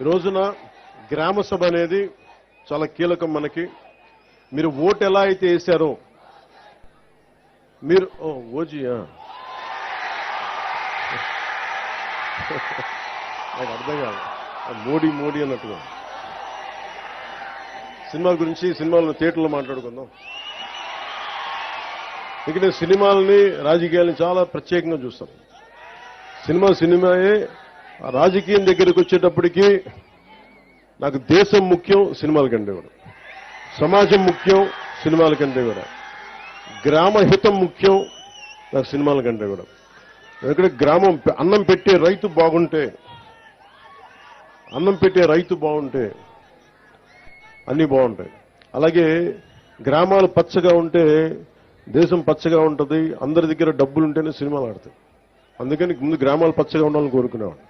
ఈ రోజున గ్రామ సభ అనేది చాలా కీలకం మనకి. మీరు ఓటు ఎలా అయితే వేశారో మీరు ఓజీయా నాకు అర్థం కాదు, మోడీ మోడీ అన్నట్టుగా. సినిమాల గురించి సినిమాలను థియేటర్లో మాట్లాడుకుందాం. ఎందుకంటే సినిమాలని రాజకీయాలని చాలా ప్రత్యేకంగా చూస్తాం. సినిమాయే. రాజకీయం దగ్గరికి వచ్చేటప్పటికి నాకు దేశం ముఖ్యం సినిమాల కంటే కూడా, సమాజం ముఖ్యం సినిమాల కంటే కూడా, గ్రామ హితం ముఖ్యం నాకు సినిమాల కంటే కూడా. ఎందుకంటే గ్రామం అన్నం పెట్టే రైతు బాగుంటే అన్నీ బాగుంటాయి. అలాగే గ్రామాలు పచ్చగా ఉంటే దేశం పచ్చగా ఉంటుంది. అందరి దగ్గర డబ్బులు ఉంటేనే సినిమాలు ఆడతాయి. అందుకని ముందు గ్రామాలు పచ్చగా ఉండాలని కోరుకునేవాడు.